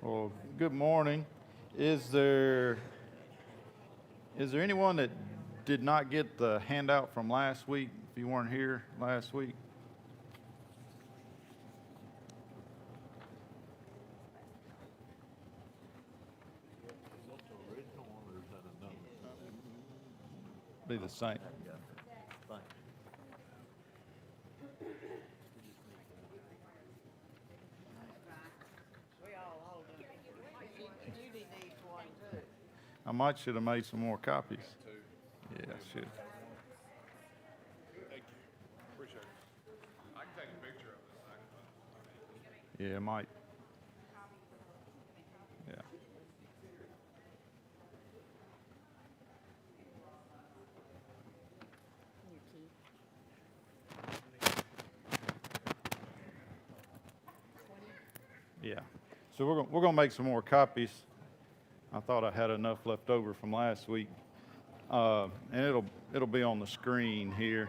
Well, good morning. Is there anyone that did not get the handout from last week? If you weren't here last week, be the same. I might should have made some more copies. Yeah, I should. Yeah, I might. Yeah. Yeah. So we're gonna make some more copies. I thought I had enough left over from last week, and it'll be on the screen here.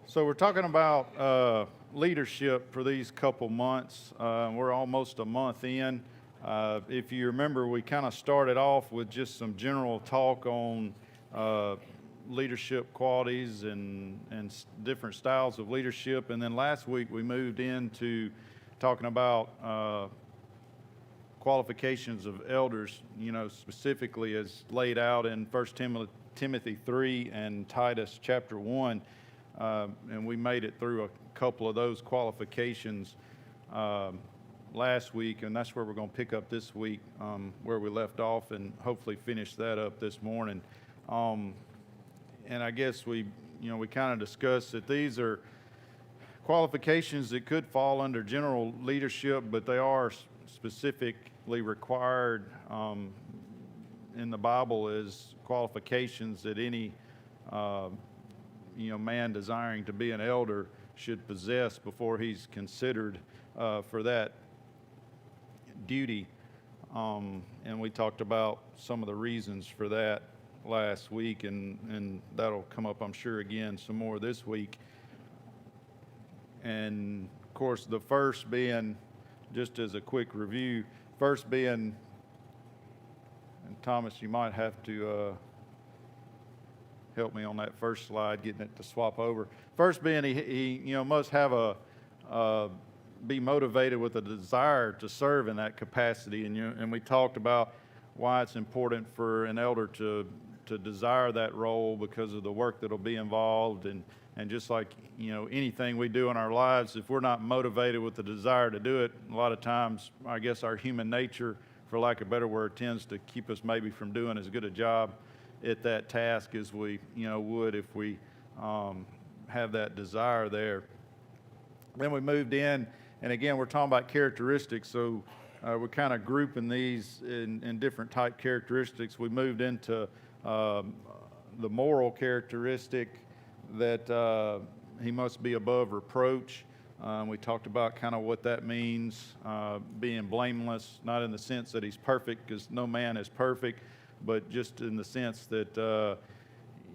So we're talking about leadership for these couple months. We're almost a month in. If you remember, we kind of started off with just some general talk on leadership qualities and different styles of leadership. And then last week we moved into talking about qualifications of elders, specifically as laid out in 1 Timothy 3 and Titus chapter 1. And we made it through a couple of those qualifications last week, and that's where we're going to pick up this week, where we left off, and hopefully finish that up this morning. And I guess we kind of discussed that these are qualifications that could fall under general leadership, but they are specifically required in the Bible as qualifications that any man desiring to be an elder should possess before he's considered for that duty. And we talked about some of the reasons for that last week, and that'll come up, I'm sure, again some more this week. And of course, the first being, just as a quick review, first being, and Thomas, you might have to help me on that first slide, getting it to swap over. First being, he must have be motivated with a desire to serve in that capacity. And we talked about why it's important for an elder to desire that role because of the work that'll be involved. And just like, anything we do in our lives, if we're not motivated with the desire to do it, a lot of times, I guess our human nature, for lack of a better word, tends to keep us maybe from doing as good a job at that task as we would if we have that desire there. Then we moved in, and again we're talking about characteristics, so we're kind of grouping these in different type characteristics. We moved into the moral characteristic that he must be above reproach. We talked about kind of what that means, being blameless, not in the sense that he's perfect, because no man is perfect, but just in the sense that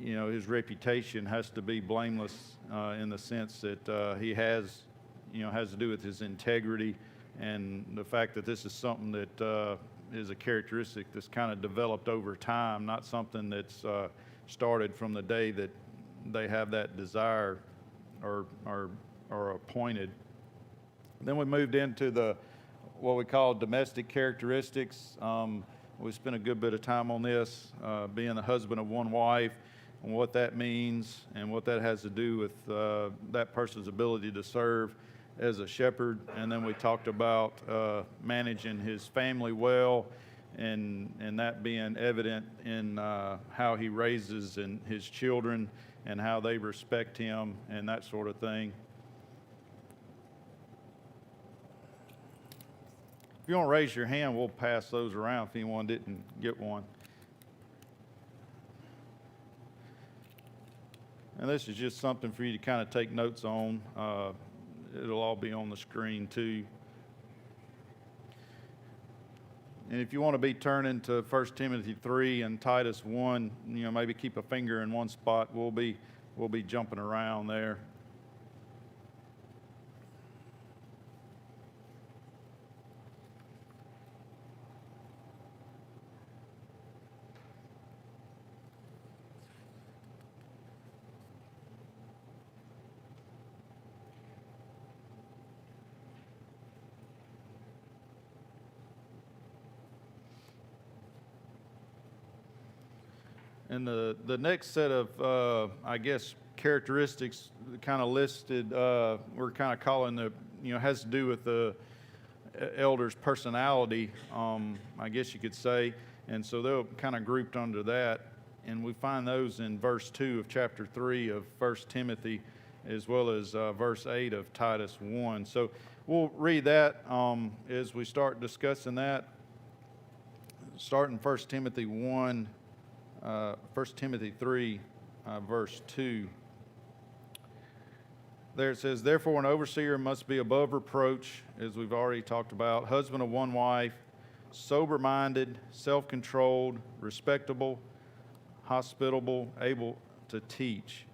his reputation has to be blameless in the sense that he has to do with his integrity, and the fact that this is something that is a characteristic that's kind of developed over time, not something that's started from the day that they have that desire or are appointed. Then we moved into what we call domestic characteristics. We spent a good bit of time on this, being the husband of one wife, and what that means, and what that has to do with that person's ability to serve as a shepherd. And then we talked about managing his family well, and that being evident in how he raises his children and how they respect him and that sort of thing. If you want to raise your hand, we'll pass those around if anyone didn't get one. And this is just something for you to kind of take notes on. It'll all be on the screen too. And if you want to be turning to 1 Timothy 3 and Titus 1, maybe keep a finger in one spot. We'll be we'll be jumping around there. And the next set of, I guess, characteristics kind of listed, we're kind of calling has to do with the elder's personality, I guess you could say. And so they're kind of grouped under that. And we find those in verse 2 of chapter 3 of 1 Timothy, as well as verse 8 of Titus 1. So we'll read that as we start discussing that. Starting 1 Timothy 1. 1 Timothy 3, verse 2. There it says, "Therefore an overseer must be above reproach," as we've already talked about, "husband of one wife, sober-minded, self-controlled, respectable, hospitable, able to teach."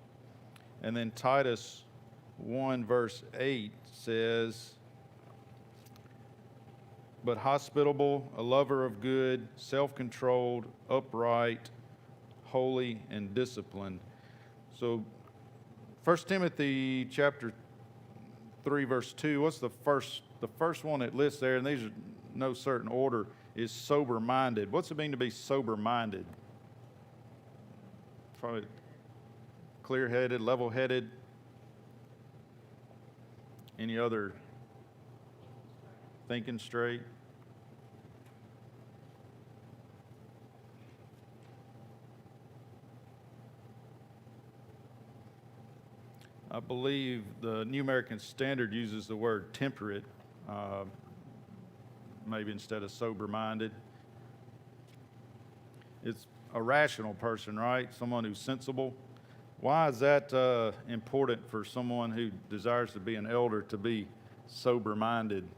And then Titus 1, verse 8 says, "But hospitable, a lover of good, self-controlled, upright, holy, and disciplined." So 1 Timothy chapter 3, verse 2, what's the first one it lists there, and these are no certain order, is sober-minded. What's it mean to be sober-minded? Probably clear-headed, level-headed. Any other? Thinking straight. I believe the New American Standard uses the word temperate, maybe instead of sober-minded. It's a rational person, right? Someone who's sensible. Why is that important for someone who desires to be an elder to be sober-minded?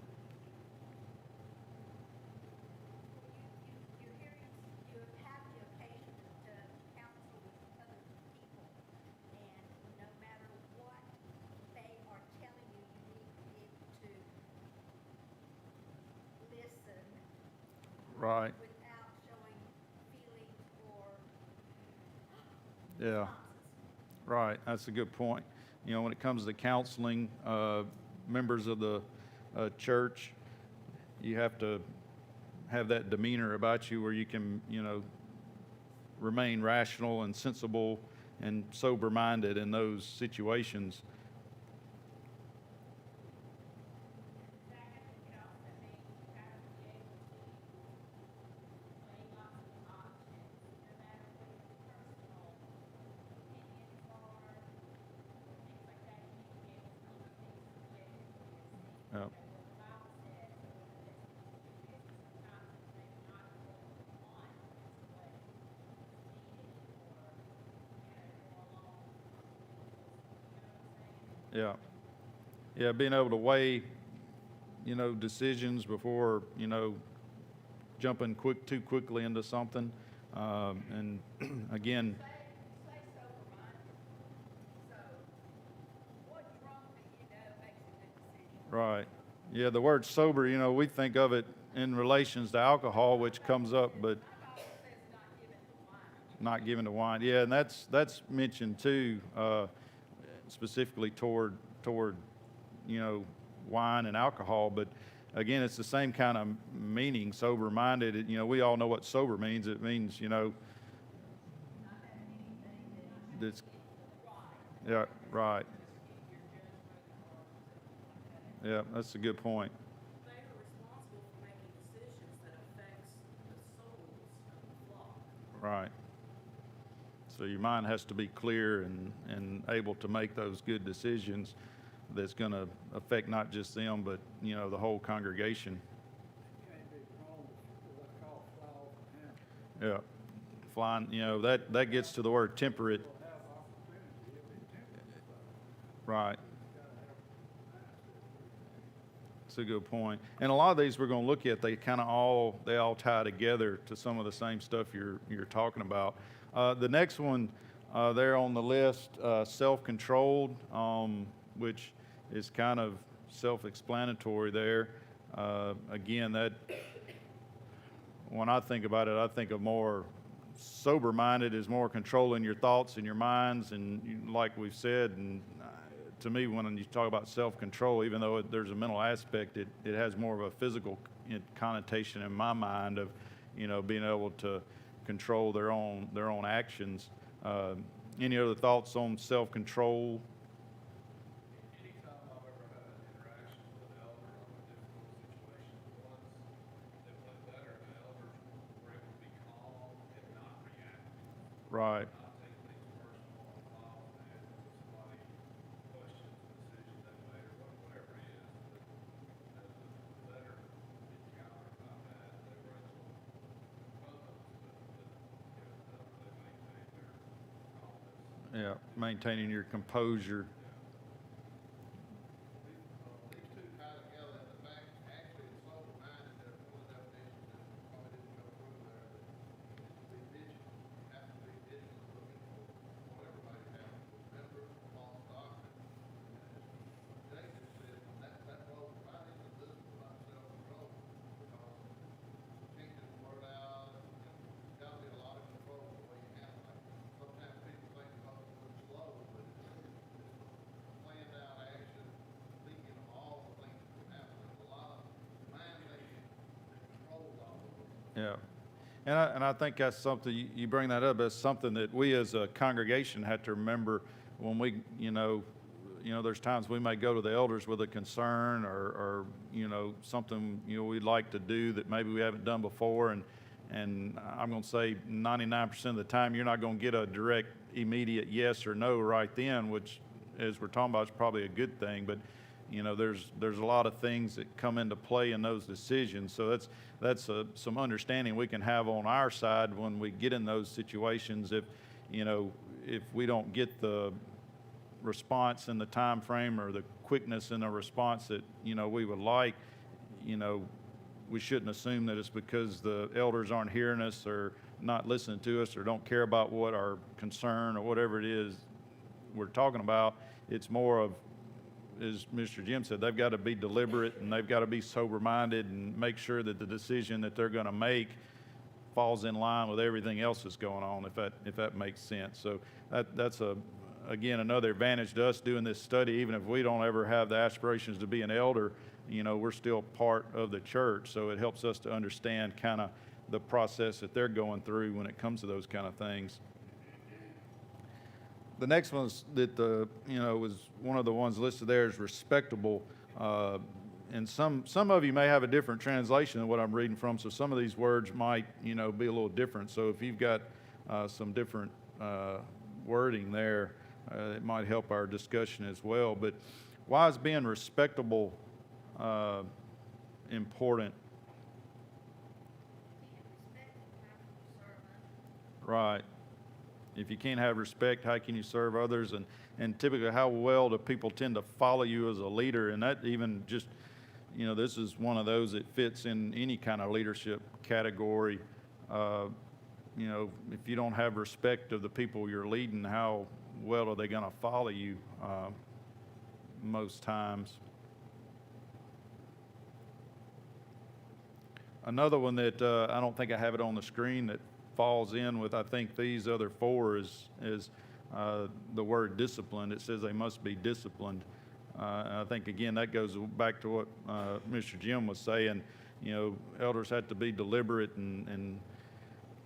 Right. Without showing feelings or Yeah. Right. That's a good point. When it comes to counseling members of the church, you have to have that demeanor about you where you can, remain rational and sensible and sober-minded in those situations. Yeah. Yeah. Yeah, being able to weigh, decisions before, jumping too quickly into something. And again, say sober-minded. So, what drunk do you know makes a good decision? right. Yeah, the word sober, we think of it in relations to alcohol, which comes up, but I thought it says not given to wine. not given to wine. Yeah, and that's mentioned too, specifically toward wine and alcohol. But again, it's the same kind of meaning, sober-minded. We all know what sober means. It means that's yeah, right. Yeah, that's a good point. They are responsible for making decisions that affects the souls of the flock. Right. So your mind has to be clear and able to make those good decisions that's going to affect not just them, but, the whole congregation. Can't be prone to what's called fly off the handle. Yeah. Flying, that gets to the word temperate. You'll have opportunity, you'll be temperate, but Right. you gotta have mindset. That's a good point. And a lot of these we're going to look at, they all tie together to some of the same stuff you're talking about. The next one There on the list, self-controlled, which is kind of self-explanatory there. Again, that, when I think about it, I think of more sober-minded is more controlling your thoughts and your minds, and like we've said, and to me, when you talk about self-control, even though there's a mental aspect, it has more of a physical connotation in my mind of, being able to control their own actions. Any other thoughts on self-control? Anytime I've ever had an interaction with an elder on a difficult situation, the ones that went better, the elders were able to be calm and not react, Right. not take things personal and off, and when somebody questions the decision they made or whatever it is, but the better encounter I've had, they were able, both of us, they maintained their calmness. Yeah, maintaining your composure. These two tie together in the fact, actually, it's sober-minded, there's one of the definitions that probably didn't go through there, but to be vigilant, you have to be vigilant looking for what everybody's having to remember, false doctrine. And as Jacob said, that flows right into this about self-control, because you can't just blurt out, there's gotta be a lot of control in the way you handle it. Sometimes people think about it a little slow, but it's planned out action, thinking of all the things that can happen. There's a lot of mind thinking that controls all of them. Yeah. And I think that's something, you bring that up, as something that we as a congregation have to remember when we, there's times we may go to the elders with a concern or something, we'd like to do that maybe we haven't done before. And I'm going to say 99% of the time, you're not going to get a direct, immediate yes or no right then, which, as we're talking about, is probably a good thing. But there's a lot of things that come into play in those decisions. So that's some understanding we can have on our side when we get in those situations. If we don't get the response in the time frame or the quickness in the response that we would like, we shouldn't assume that it's because the elders aren't hearing us or not listening to us or don't care about what our concern or whatever it is we're talking about. It's more of, as Mr. Jim said, they've got to be deliberate and they've got to be sober-minded and make sure that the decision that they're going to make falls in line with everything else that's going on, if that makes sense. So that's again, another advantage to us doing this study. Even if we don't ever have the aspirations to be an elder, we're still part of the church. So it helps us to understand kind of the process that they're going through when it comes to those kind of things. The next one that was one of the ones listed there is respectable. And some of you may have a different translation than what I'm reading from, so some of these words might, be a little different. So if you've got some different wording there, it might help our discussion as well. But why is being respectable important? Right. If you can't have respect, how can you serve others? And typically, how well do people tend to follow you as a leader? And that even just, this is one of those that fits in any kind of leadership category. If you don't have respect of the people you're leading, how well are they going to follow you most times? Another one that I don't think I have it on the screen that falls in with, I think, these other four is the word disciplined. It says they must be disciplined. And I think, again, that goes back to what Mr. Jim was saying. Elders have to be deliberate and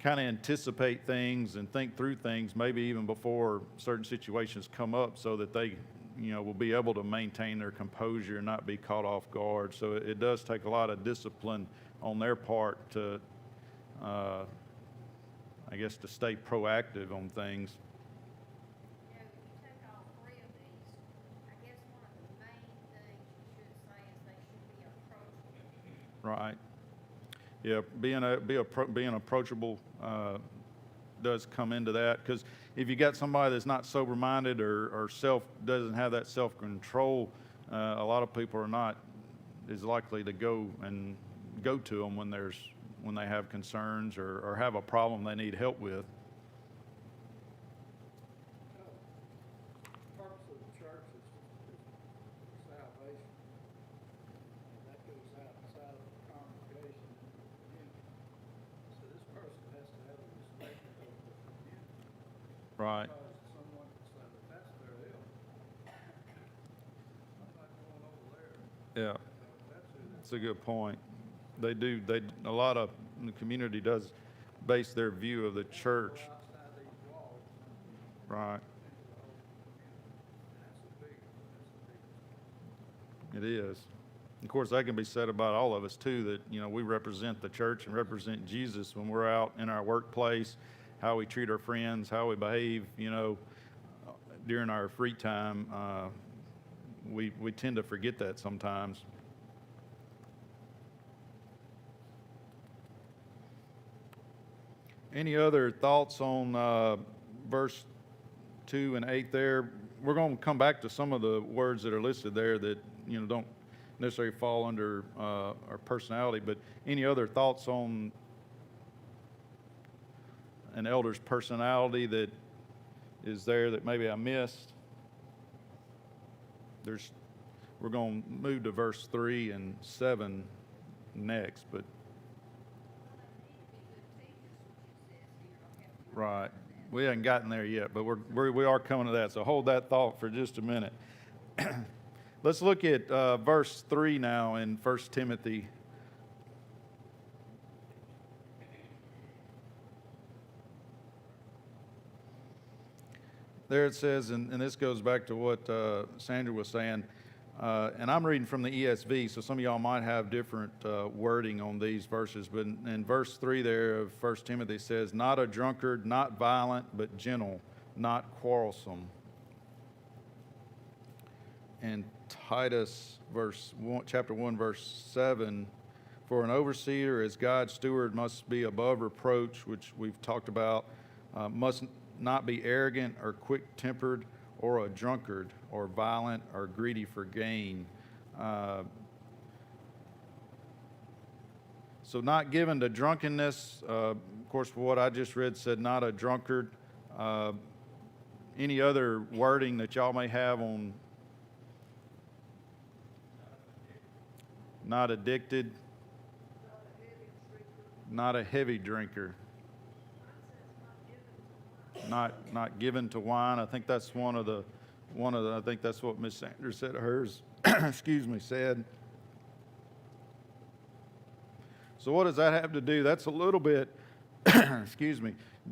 kind of anticipate things and think through things, maybe even before certain situations come up, so that they, will be able to maintain their composure and not be caught off guard. So it does take a lot of discipline on their part to, to stay proactive on things. If you take all three of these, I guess one of the main things you should say is they should be approachable. Right. Yeah, being approachable does come into that, because if you got somebody that's not sober-minded or doesn't have that self-control, a lot of people are not as likely to go to them when they have concerns or have a problem they need help with. Right. Because someone could say, but that's their ill. I'm not going over there. Yeah. That's who they're. That's a good point. A lot of the community does base their view of the church. Outside these walls, Right. into the whole community. That's a big. It is. Of course, that can be said about all of us too, that, we represent the church and represent Jesus when we're out in our workplace, how we treat our friends, how we behave, during our free time. We tend to forget that sometimes. Any other thoughts on verse 2 and 8 there? We're going to come back to some of the words that are listed there that, don't necessarily fall under our personality, but any other thoughts on an elder's personality that is there that maybe I missed? We're going to move to verse 3 and 7 next, but right. We haven't gotten there yet, but we are coming to that. So hold that thought for just a minute. Let's look at verse 3 now in 1 Timothy. There it says, and this goes back to what Sandra was saying, and I'm reading from the ESV, so some of y'all might have different wording on these verses, but in verse 3 there of 1 Timothy says, not a drunkard, not violent, but gentle, not quarrelsome. And Titus chapter 1, verse 7, for an overseer as God's steward must be above reproach, which we've talked about, must not be arrogant or quick-tempered or a drunkard or violent or greedy for gain. So not given to drunkenness. Of course, for what I just read said not a drunkard. Any other wording that y'all may have on not addicted, not a heavy drinker, not given to wine. I think that's one of the I think that's what Miss Sanders said hers said. So what does that have to do? That's a little bit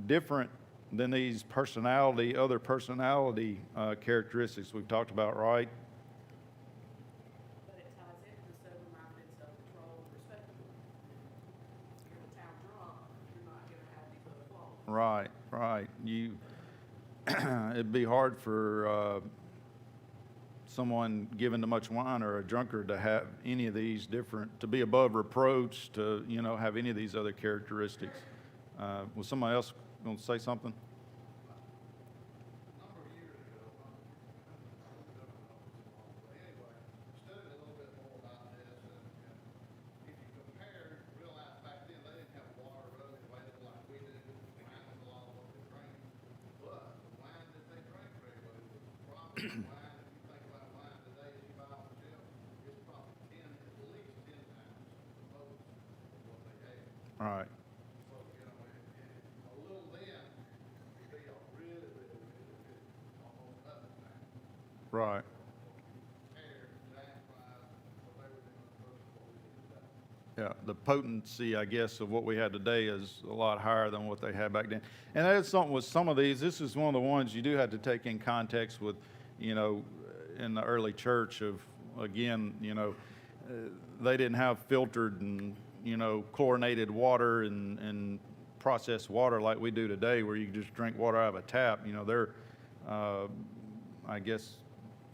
different than these other personality characteristics we've talked about, right? But it ties into sober-minded, self-controlled, respectable. If you're the town drunk, you're not gonna have these other flaws. Right. It'd be hard for someone given to much wine or a drunkard to have any of these to be above reproach, to have any of these other characteristics. Was somebody else going to say something? A number of years ago, but anyway, studied a little bit more about this, and if you compare, realize back then they didn't have water readily available like we do. Wine was a lot of what they drank, but the wine that they drank regularly was probably wine. If you think about wine today, as you buy on the shelf, it's probably at least 10 times the most of what they had. All right. So, and a little then would be a really, really, really, really almost nothing now. Right. Compare giant-wise, what they were doing versus what we do today. Yeah, the potency, I guess, of what we had today is a lot higher than what they had back then. And that is something with some of these. This is one of the ones you do have to take in context with, in the early church of, again, they didn't have filtered and, chlorinated water and processed water like we do today, where you just drink water out of a tap. They're, I guess,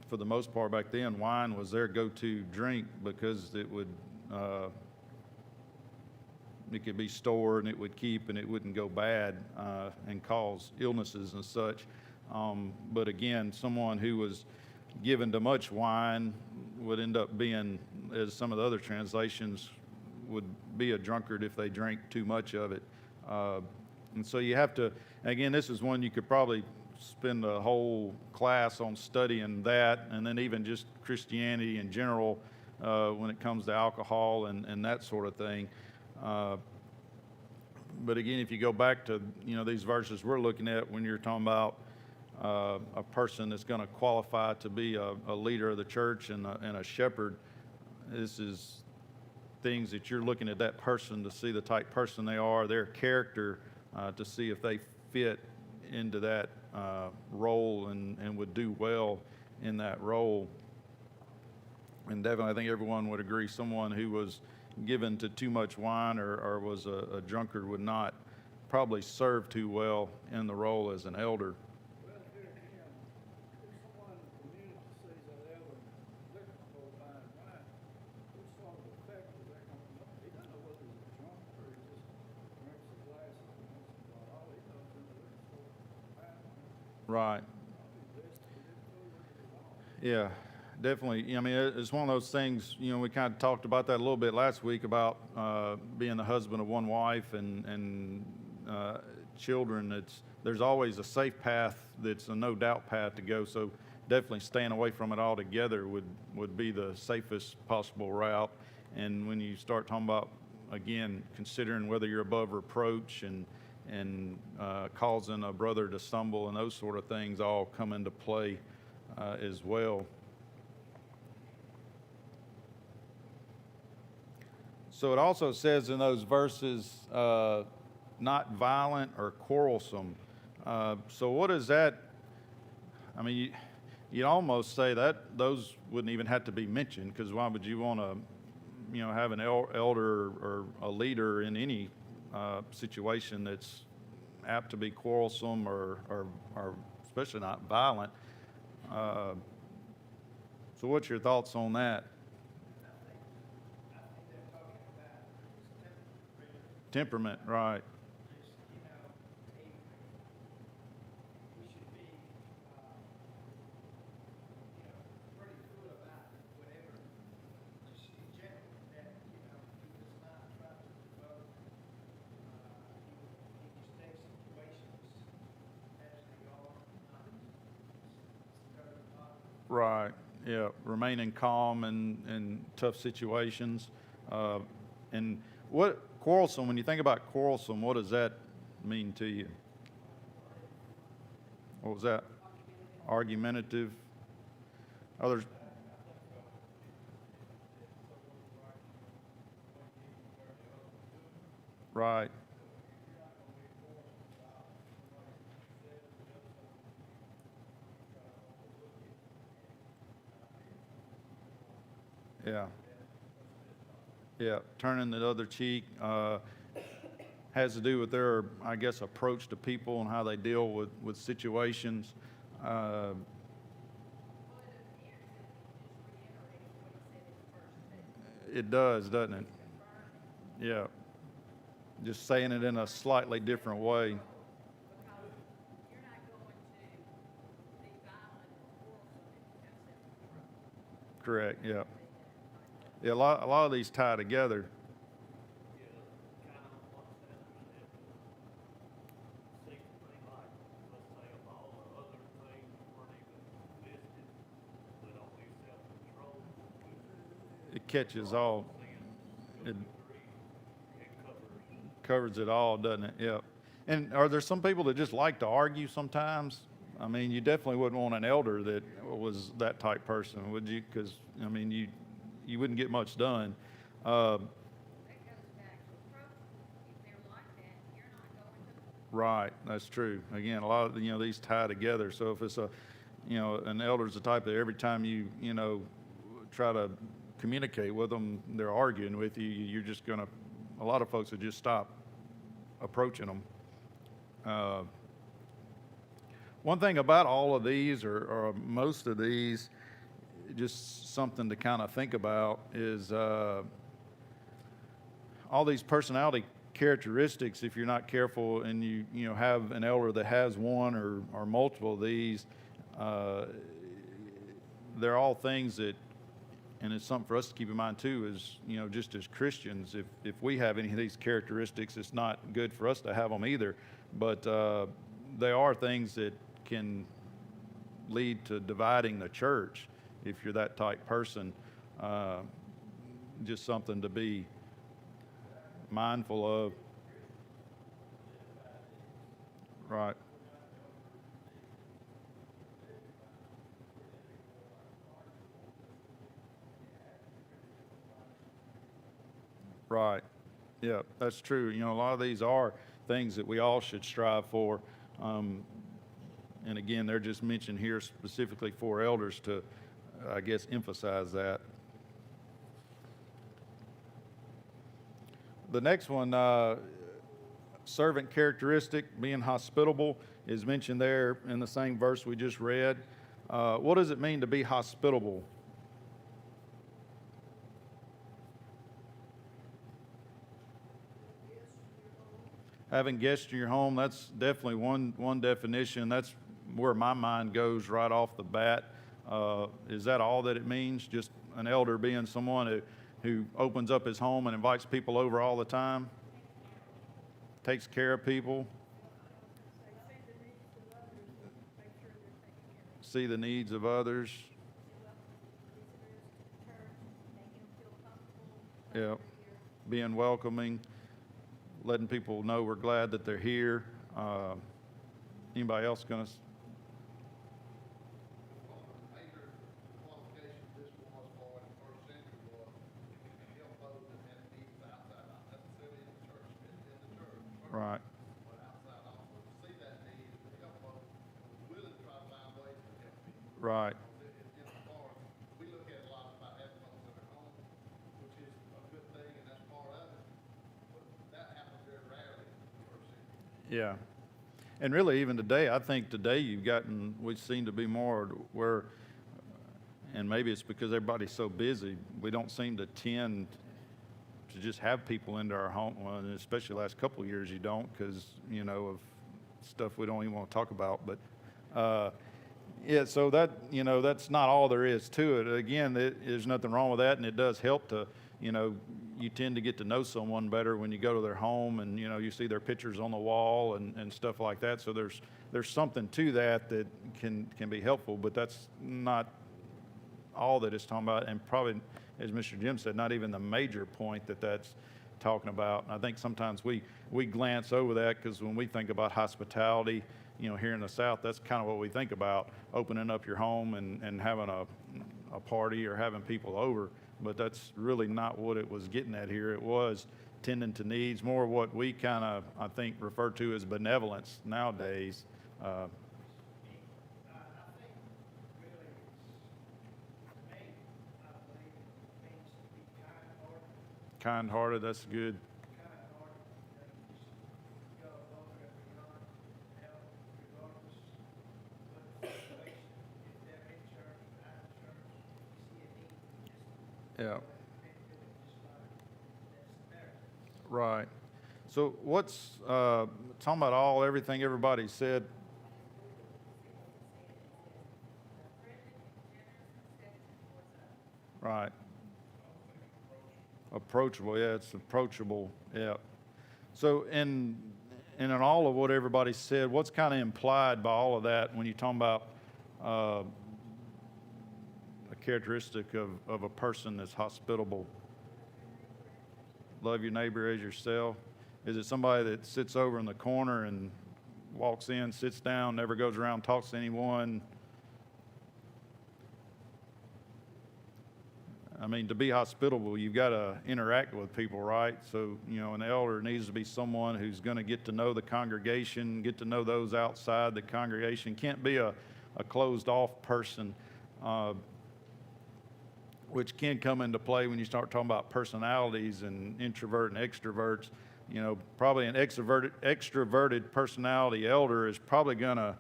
for the most part back then, wine was their go-to drink because it could be stored and it would keep and it wouldn't go bad and cause illnesses and such. But again, someone who was given to much wine would end up being, as some of the other translations would be, a drunkard if they drank too much of it. And so you have to, again, this is one you could probably spend a whole class on studying that, and then even just Christianity in general when it comes to alcohol and that sort of thing. But again, if you go back to these verses we're looking at, when you're talking about a person that's going to qualify to be a leader of the church and a shepherd. This is things that you're looking at that person to see the type person they are, their character, to see if they fit into that role and would do well in that role. And definitely, I think everyone would agree someone who was given to too much wine or was a drunkard would not probably serve too well in the role as an elder. Well, here again, if someone in the community sees that elder liquor store buying wine, what sort of effect is that going to make? He doesn't know whether he's a drunk or he just drinks a glass and drinks a bottle. All he knows in the liquor store buying wine. Right. Probably best to get through with it all. Yeah, definitely. I mean, it's one of those things, you know, we kind of talked about that a little bit last week about being the husband of one wife and children. There's always a safe path that's a no doubt path to go. So definitely staying away from it altogether would be the safest possible route. And when you start talking about, again, considering whether you're above reproach and causing a brother to stumble and those sort of things all come into play as well. So it also says in those verses, not violent or quarrelsome. So what is that? I mean, you'd almost say that those wouldn't even have to be mentioned, because why would you want to, you know, have an elder or a leader in any situation that's apt to be quarrelsome or especially not violent? So what's your thoughts on that? I think they're talking about his Temperament, temperament. right. Just, we should be, pretty cool about whatever, just in general, that, he does not try to provoke, he just takes situations as they are, not stir the pot. Right, yeah, remaining calm in tough situations. And what quarrelsome, when you think about quarrelsome, what does that mean to you? What was that? Argumentative. Others. Right. Yeah. Yeah, turning the other cheek has to do with their, I guess, approach to people and how they deal with situations. Well, it appears that he just reiterated what he said in the first two. It does, doesn't it? Confirming. Yeah. Just saying it in a slightly different way. Because you're not going to be violent or quarrelsome if you have self-control. Correct, yeah. Yeah, a lot of these tie together. Kind of what Senator said, seems to me like, let's say of all the other things that weren't even listed, but only self-control, It catches all. It it covers. covers it all, doesn't it? Yep. And are there some people that just like to argue sometimes? I mean, you definitely wouldn't want an elder that was that type person, would you? Because, I mean, you wouldn't get much done. That goes back to approach. If they're like that, you're not going to. Right, that's true. Again, a lot of, these tie together. So if it's an elder's the type that every time you try to communicate with them, they're arguing with you, you're just gonna, a lot of folks would just stop approaching them. One thing about all of these, or most of these, just something to kind of think about is all these personality characteristics. If you're not careful and you have an elder that has one or multiple of these, they're all things that, and it's something for us to keep in mind too, is just as Christians, if we have any of these characteristics, it's not good for us to have them either. But they are things that can lead to dividing the church if you're that type person. Just something to be mindful of. Right. Right. Yeah, that's true. You know, a lot of these are things that we all should strive for. And again, they're just mentioned here specifically for elders to, I guess, emphasize that. The next one, servant characteristic, being hospitable, is mentioned there in the same verse we just read. What does it mean to be hospitable? Having guests in your home, that's definitely one definition. That's where my mind goes right off the bat. Is that all that it means? Just an elder being someone who opens up his home and invites people over all the time? Takes care of people? See the needs of others? Yeah. Being welcoming, letting people know we're glad that they're here. Anybody else gonna? One of the major qualifications this was for in the first century was to help those that had needs outside, not necessarily in the church, Right. but outside also to see that need and to help those, willing to try to find ways to help people. Right. In the forest, we look at a lot about having folks in our home, which is a good thing, and that's part of it. But that happens very rarely in the first century. Yeah. And really, even today, I think today we seem to be more where, and maybe it's because everybody's so busy, we don't seem to tend to just have people into our home, well, and especially the last couple of years you don't, because, you know, of stuff we don't even want to talk about. But, yeah, so that, you know, that's not all there is to it. Again, there's nothing wrong with that, and it does help to, you know, you tend to get to know someone better when you go to their home and, you know, you see their pictures on the wall and stuff like that. So there's something to that can be helpful, but that's not all that it's talking about. And probably, as Mr. Jim said, not even the major point that's talking about. And I think sometimes we glance over that because when we think about hospitality, you know, here in the South, that's kind of what we think about, opening up your home and having a party or having people over. But that's really not what it was getting at here. It was tending to needs, more what we kind of, I think, refer to as benevolence nowadays. I think really it's, to me, I believe it means to be kind-hearted. Kind-hearted, that's good. Kind-hearted, you just go above and beyond, help regardless of what situation, if they're in church, out of church, you see a need, just Yeah. Right. Right. So what's, talking about everything everybody said, right. Approachable, yeah, it's approachable, yeah. So in all of what everybody said, what's kind of implied by all of that when you're talking about a characteristic of a person that's hospitable? Love your neighbor as yourself. Is it somebody that sits over in the corner and walks in, sits down, never goes around, talks to anyone? I mean, to be hospitable, you've got to interact with people, right? So, you know, an elder needs to be someone who's going to get to know the congregation, get to know those outside the congregation. Can't be a closed-off person, which can come into play when you start talking about personalities and introvert and extroverts. You know, probably an extroverted personality elder is probably going to,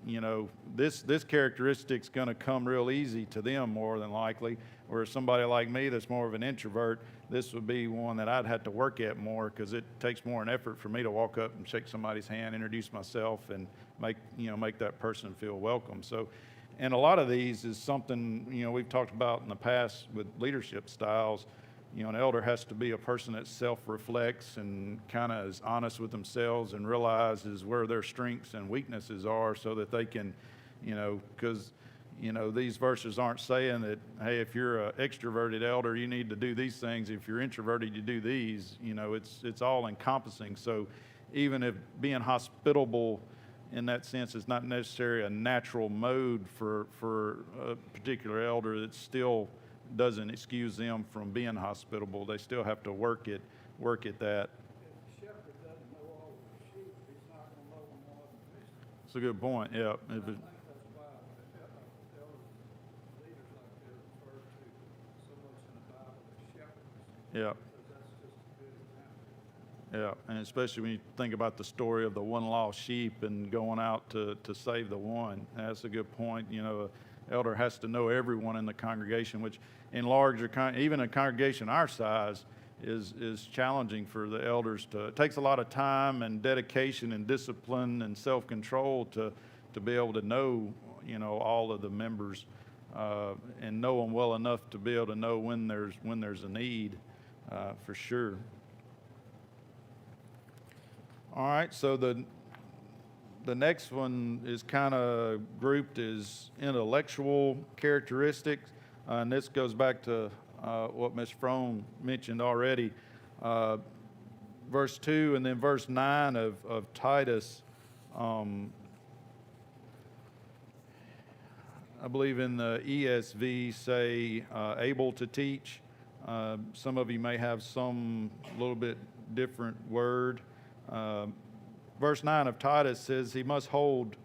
you know, this characteristic's going to come real easy to them more than likely. Whereas somebody like me that's more of an introvert, this would be one that I'd have to work at more because it takes more an effort for me to walk up and shake somebody's hand, introduce myself, and make that person feel welcome. So, and a lot of these is something, you know, we've talked about in the past with leadership styles. You know, an elder has to be a person that self-reflects and kind of is honest with themselves and realizes where their strengths and weaknesses are so that they can, you know, because, you know, these verses aren't saying that, hey, if you're an extroverted elder, you need to do these things. If you're introverted, you do these. You know, it's all encompassing. So even if being hospitable in that sense is not necessarily a natural mode for a particular elder, it's still doesn't excuse them from being hospitable. They still have to work at that. If the shepherd doesn't know all of the sheep, he's not gonna know them all of the mission. It's a good point, yeah. I If it- think that's why elders, leaders like that refer to so much in the Bible as shepherds, Yeah, because that's just a good example. yeah, and especially when you think about the story of the one lost sheep and going out to save the one. That's a good point. You know, an elder has to know everyone in the congregation, which in larger, even a congregation our size is challenging for the elders to, it takes a lot of time and dedication and discipline and self-control to be able to know, you know, all of the members, and know them well enough to be able to know when there's a need, for sure. All right, so the next one is kind of grouped as intellectual characteristics, and this goes back to what Ms. Frome mentioned already. Verse 2 and then verse 9 of Titus, I believe in the ESV say able to teach. Some of you may have some little bit different word. Verse 9 of Titus says he must hold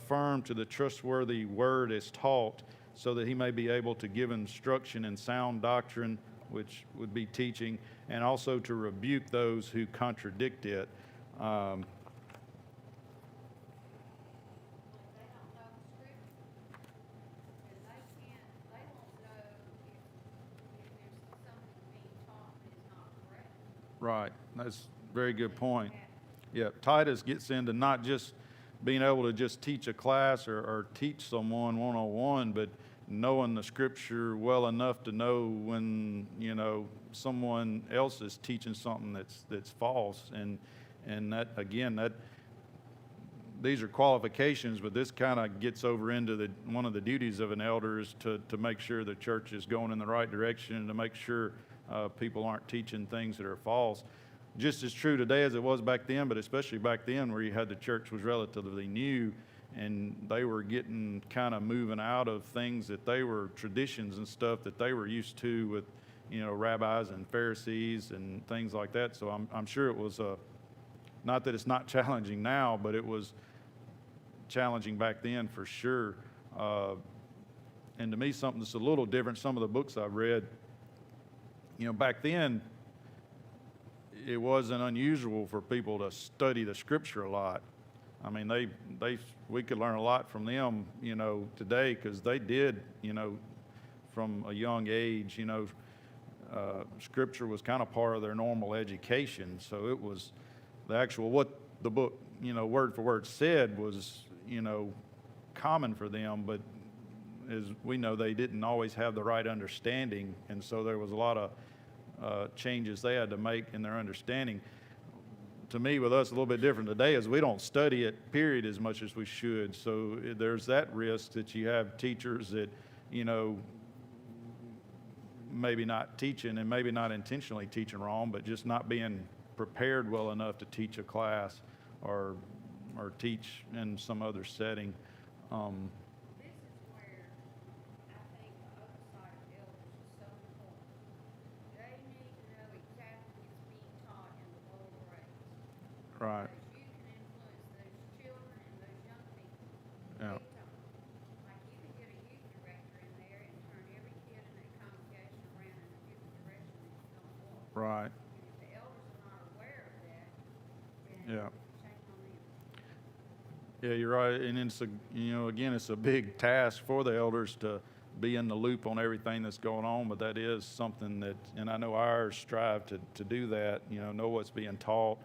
firm to the trustworthy word as taught, so that he may be able to give instruction in sound doctrine, which would be teaching, and also to rebuke those who contradict it. If they don't know the scripture, then they won't know if there's something being taught that is not correct. Right, that's a very good point. Yeah. Yeah, Titus gets into not just being able to just teach a class or teach someone one-on-one, but knowing the scripture well enough to know when, you know, someone else is teaching something that's false. And that, again, that these are qualifications, but this kind of gets over into one of the duties of an elder is to make sure the church is going in the right direction and to make sure people aren't teaching things that are false. Just as true today as it was back then, but especially back then where you had the church was relatively new and they were getting kind of moving out of things that they were traditions and stuff that they were used to with, you know, rabbis and Pharisees and things like that. So I'm sure it was not that it's not challenging now, but it was challenging back then for sure. And to me, something that's a little different, some of the books I've read, you know, back then, it wasn't unusual for people to study the scripture a lot. I mean, we could learn a lot from them, you know, today, because they did, you know, from a young age, you know, scripture was kind of part of their normal education. So it was the actual, what the book, you know, word for word said was, you know, common for them, but as we know, they didn't always have the right understanding. And so there was a lot of changes they had to make in their understanding. To me, with us, a little bit different today is we don't study it, period, as much as we should. So there's that risk that you have teachers that, you know, maybe not teaching and maybe not intentionally teaching wrong, but just not being prepared well enough to teach a class or teach in some other setting. This is where I think the oversight of elders is so important. They need to know exactly what's being taught in the lower grades. Right. Because you can influence those children and those young people. Yeah. Big time. Like you can get a youth director in there and turn every kid in that congregation around in a different direction that you don't want. Right. And if the elders are not aware of that, then Yeah. shame on them. Yeah, you're right. And it's again, it's a big task for the elders to be in the loop on everything that's going on, but that is something that, and I know ours strive to do that, you know what's being taught,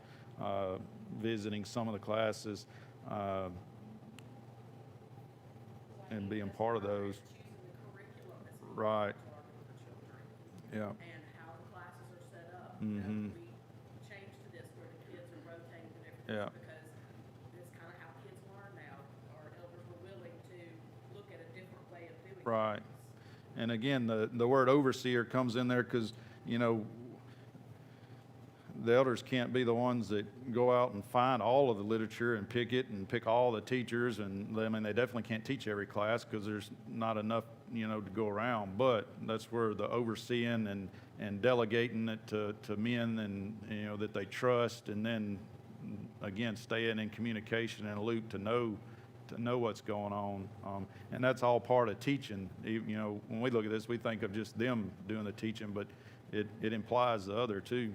visiting some of the classes, and being part of those. Choosing the curriculum that's Right. targeted for children. Yeah. And how the classes are set up. Mhm. We changed to this where the kids are rotating to different Yeah. things because it's kind of how kids learn now. Our elders were willing to look at a different way of doing Right. things. And again, the word overseer comes in there because, you know, the elders can't be the ones that go out and find all of the literature and pick all the teachers. And I mean, they definitely can't teach every class because there's not enough to go around. But that's where the overseeing and delegating it to men and, that they trust, and then, again, staying in communication and a loop to know what's going on. And that's all part of teaching. When we look at this, we think of just them doing the teaching, but it implies the other too.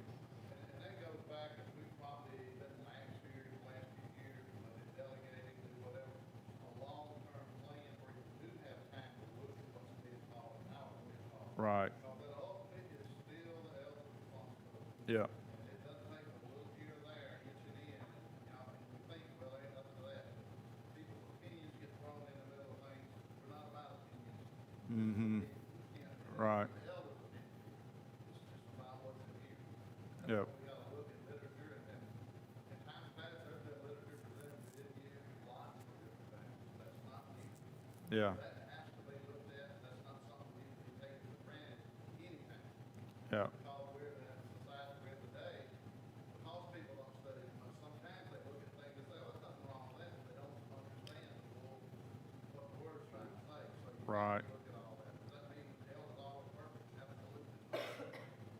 And that goes back, and we probably, that last few years, when they delegating to whatever, a long-term plan where you do have time to look at what's being taught and how it's being taught. Right. But ultimately, it's still the elder's responsibility. Yeah. And it doesn't take a little here or there, inching in, and we think, well, ain't nothing to that. People's opinions get thrown in the middle of things. We're not about opinions. Mm-hmm. Right. The elder's opinion. It's just about what's in here. Yep. We gotta look at literature, and in times past, there's been literature presented we didn't use lots of different things. That's not new. Yeah. That has to be looked at. That's not something you can take for granted anytime. Yeah. Because we're in that society we're in today, because people don't study as much, sometimes they look at things and say, oh, there's nothing wrong with that, but they don't understand what the word's trying to say. So you Right. have to look at all that. Does that mean the elder's always perfect? Absolutely not.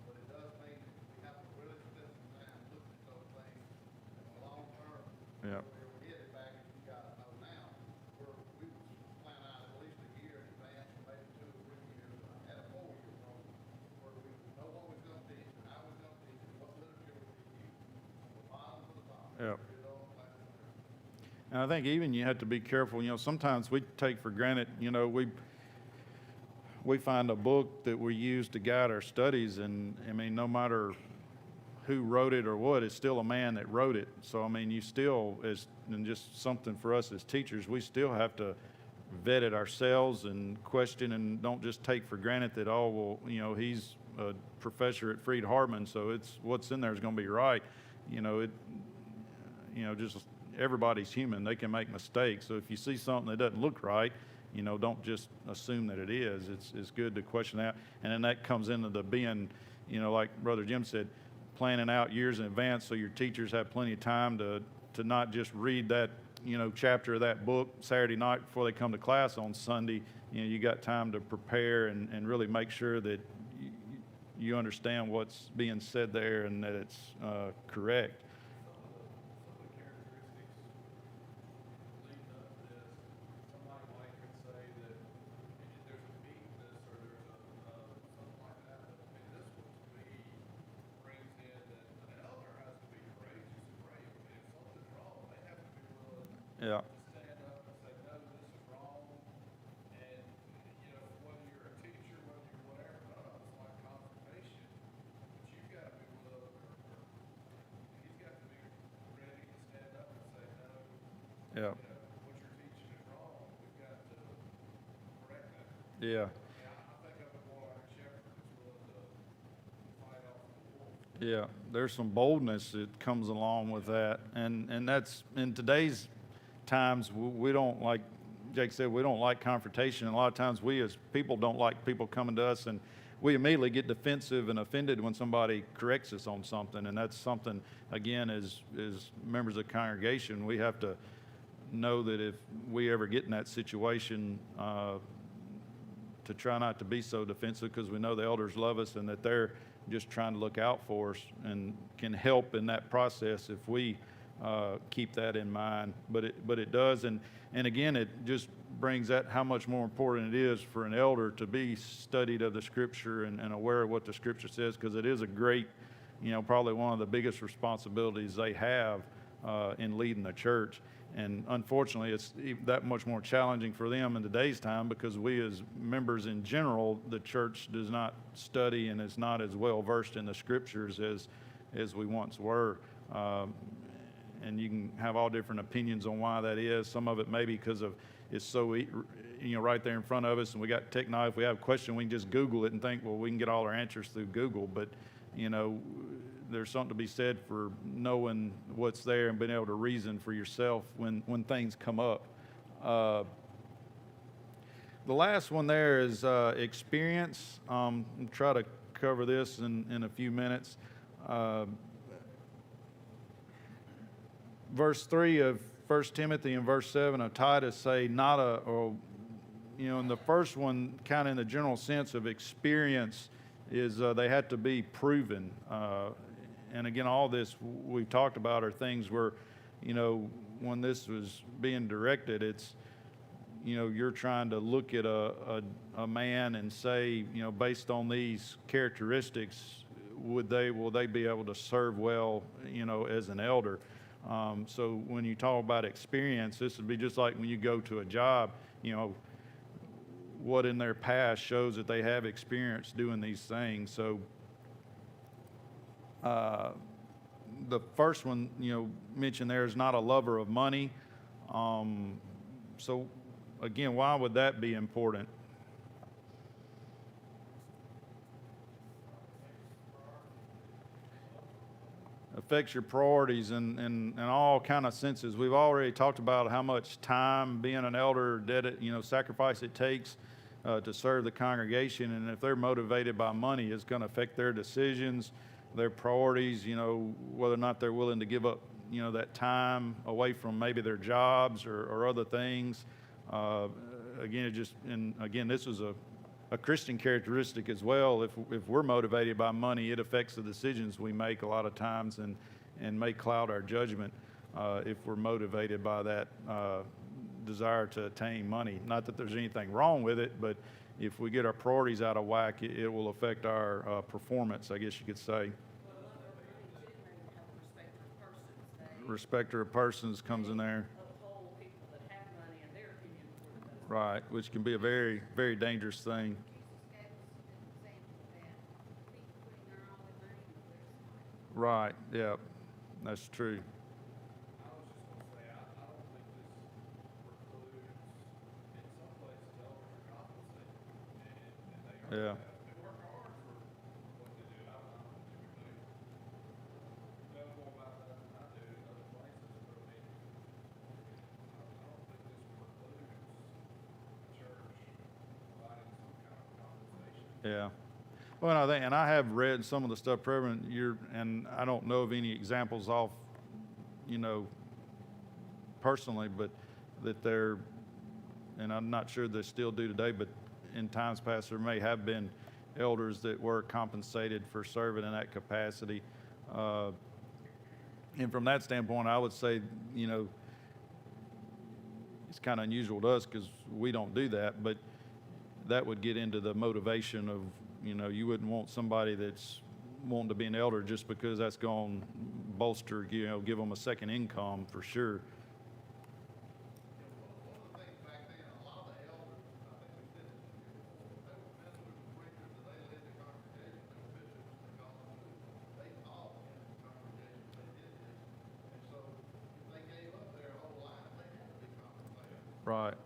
But it does mean we have to really spend some time looking at those things in the long term. Yeah. Where we're headed back, as you guys know now, where we plan out at least a year in advance, or maybe 2 or 3 years, at a 4-year program, where we know what we're gonna teach, and how we're gonna teach, and what literature we're gonna use, from the bottom to the top. Yeah. Every adult class in there. And I think even you have to be careful. Sometimes we take for granted, we find a book that we use to guide our studies, and I mean, no matter who wrote it or what, it's still a man that wrote it. So I mean, you still, and just something for us as teachers, we still have to vet it ourselves and question, and don't just take for granted that, oh, well, he's a professor at Freed Hardeman, so it's what's in there is going to be right. Just everybody's human. They can make mistakes. So if you see something that doesn't look right, don't just assume that it is. It's good to question that. And then that comes into the being, like Brother Jim said, planning out years in advance so your teachers have plenty of time to not just read that, chapter of that book Saturday night before they come to class on Sunday. You got time to prepare and really make sure that you understand what's being said there and that it's correct. Some of the characteristics leading up to this, somebody might could say that there's a meekness or there's something like that. But I mean, this one to me brings in that an elder has to be courageous and brave. I mean, if something's wrong, they have to be willing Yeah. to stand up and say, no, this is wrong. And, whether you're a teacher, whether you're whatever, none of us like confrontation, but you've got to be willing, or he's got to be ready to stand up and say, no, Yeah. what you're teaching is wrong. We've got to correct that. Yeah. I think of it more like a shepherd that's willing to fight off the wolves. Yeah, there's some boldness that comes along with that, and that's in today's times. We don't, like Jake said, we don't like confrontation. And a lot of times we as people don't like people coming to us, and we immediately get defensive and offended when somebody corrects us on something. And that's something, again, as members of the congregation, we have to know that if we ever get in that situation, to try not to be so defensive, because we know the elders love us and that they're just trying to look out for us and can help in that process if we keep that in mind. But it does, and again, it just brings that how much more important it is for an elder to be studied of the Scripture and aware of what the Scripture says, because it is a great, probably one of the biggest responsibilities they have in leading the church. And unfortunately, it's that much more challenging for them in today's time, because we as members in general, the church does not study and is not as well versed in the Scriptures as we once were. And you can have all different opinions on why that is. Some of it may be because of it's so right there in front of us, and we got technology. If we have a question, we can just Google it and think, well, we can get all our answers through Google. But there's something to be said for knowing what's there and being able to reason for yourself when things come up. The last one there is experience. I'll try to cover this in a few minutes. Verse 3 of 1 Timothy and verse 7 of Titus say, and the first one, kind of in the general sense of experience, is they had to be proven. And again, all this we've talked about are things where, when this was being directed, it's, you're trying to look at a man and say, based on these characteristics, will they be able to serve well, as an elder? So when you talk about experience, this would be just like when you go to a job, what in their past shows that they have experience doing these things. So the first one, mentioned there is not a lover of money. So again, why would that be important? Affects your priorities in all kind of senses. We've already talked about how much time being an elder, sacrifice it takes to serve the congregation. And if they're motivated by money, it's going to affect their decisions, their priorities, whether or not they're willing to give up, that time away from maybe their jobs or other things. Again, this is a Christian characteristic as well. If we're motivated by money, it affects the decisions we make a lot of times and may cloud our judgment if we're motivated by that desire to attain money. Not that there's anything wrong with it, but if we get our priorities out of whack, it will affect our performance, I guess you could say. Respecter of persons comes in there. Uphold people that have money and their opinion before the rest. Right, which can be a very, very dangerous thing. Jesus gave us an example of that. People putting their own money in the website. Right, yeah, that's true. I was just gonna say, I don't think this precludes, in some places, elders are compensated, and they Yeah. they work hard for what they do. I don't typically know more about that than I do in other places, but I mean, I don't think this precludes the church providing some kind of compensation. Yeah. Well, and I have read some of the stuff, Reverend, and I don't know of any examples off, personally, but that and I'm not sure they still do today, but in times past there may have been elders that were compensated for serving in that capacity. And from that standpoint, I would say, it's kind of unusual to us because we don't do that, but that would get into the motivation of, you wouldn't want somebody that's wanting to be an elder just because that's going to bolster, give them a second income for sure. One of the things back then, a lot of the elders, I think we said this before, they were ministers and preachers, and they led the congregation, they were bishops, they called them, they taught in the congregation, they did this. And so, if they gave up their whole life, they had to be compensated. Right. And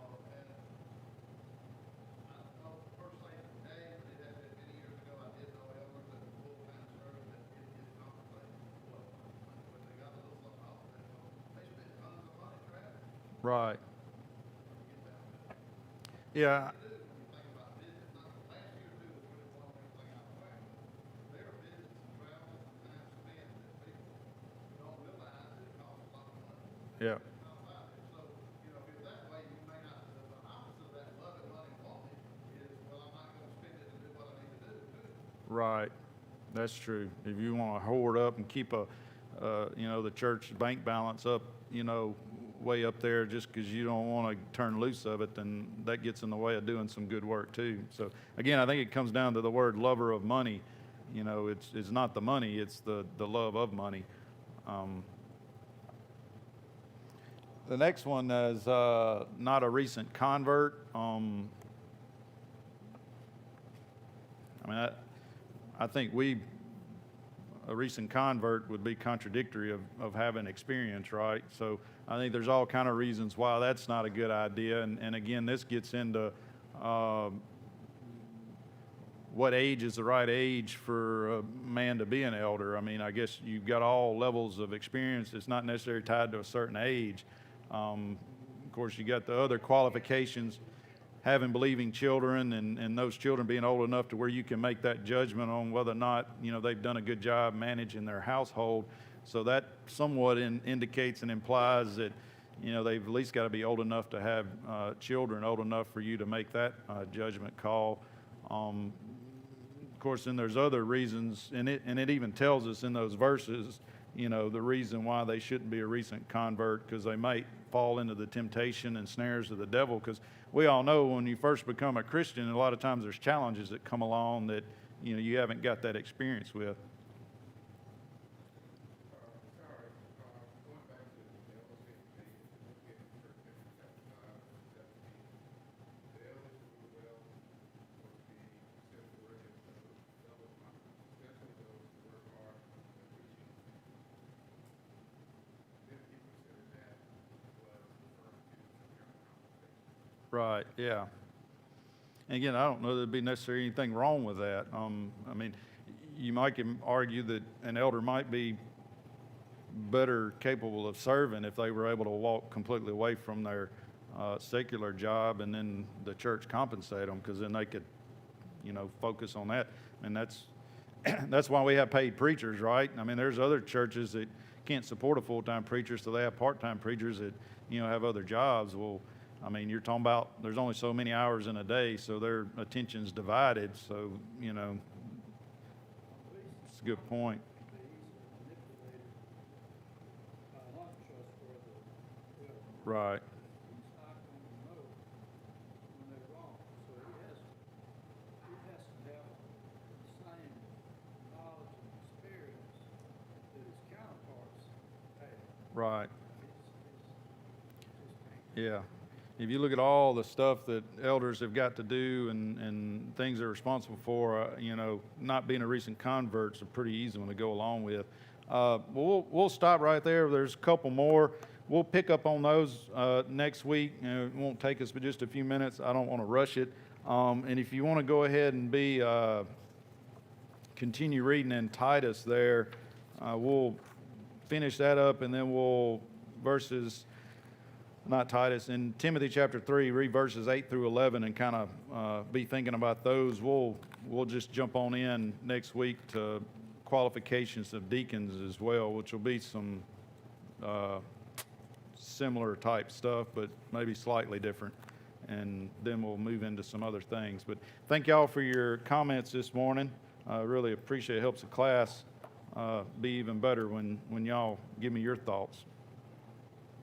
I don't know personally today, but it had been many years ago, I did know elders that were full-time serving that did get compensated. Well, when they got a little something off, they spent tons of money traveling. Right. Get that. Yeah. When you think about business, not the last year or two was really blowing everything out of whack. There are business and travel and time spent that people don't realize that it costs a lot of money. Yeah. It's not about it. So, if you're that way, you may not, the opposite of that loving money wanted is, well, I'm not gonna spend it to do what I need to do too. Right, that's true. If you want to hoard up and keep the church bank balance up, way up there just because you don't want to turn loose of it, then that gets in the way of doing some good work too. So again, I think it comes down to the word lover of money. It's not the money, it's the love of money. The next one is not a recent convert. I think a recent convert would be contradictory of having experience, right? So I think there's all kind of reasons why that's not a good idea. And again, this gets into what age is the right age for a man to be an elder. I guess you've got all levels of experience. It's not necessarily tied to a certain age. Of course, you got the other qualifications, having believing children and those children being old enough to where you can make that judgment on whether or not, they've done a good job managing their household. So that somewhat indicates and implies that, you know, they've at least got to be old enough to have children, old enough for you to make that judgment call. Of course, then there's other reasons, and it even tells us in those verses, you know, the reason why they shouldn't be a recent convert, because they might fall into the temptation and snares of the devil. Because we all know when you first become a Christian, a lot of times there's challenges that come along that, you know, you haven't got that experience with. Sorry, going back to the elders meeting, look at First Timothy chapter 5, 17. The elders rule well, for to be accepted worthy of fellow conference, especially those who work hard in preaching. Then he considered that was referring to some general conversation. Right, yeah. And again, I don't know there'd be necessarily anything wrong with that. I mean, you might can argue that an elder might be better capable of serving if they were able to walk completely away from their secular job, and then the church compensate them, because then they could, you know, focus on that. And that's that's why we have paid preachers, right? I mean, there's other churches that can't support a full-time preacher, so they have part-time preachers that, you know, have other jobs. Well, I mean, you're talking about there's only so many hours in a day, so their attention's divided. So, you know, it's a good point. Be easily manipulated by an untrustworthy elder. Right. He's not going to know when they're wrong, so he has to have the same knowledge and experience that his counterparts have. Right. Just Yeah. If you look at all the stuff that elders have got to do and things they're responsible for, you know, not being a recent convert's a pretty easy one to go along with. We'll stop right there. There's a couple more. We'll pick up on those next week. It won't take us but just a few minutes. I don't want to rush it. And if you want to go ahead and continue reading in Titus there, we'll finish that up, and then we'll in Timothy chapter 3, read verses 8 through 11 and kind of be thinking about those. We'll just jump on in next week to qualifications of deacons as well, which will be some similar type stuff, but maybe slightly different. And then we'll move into some other things. But thank y'all for your comments this morning. I really appreciate it. It helps the class be even better when y'all give me your thoughts.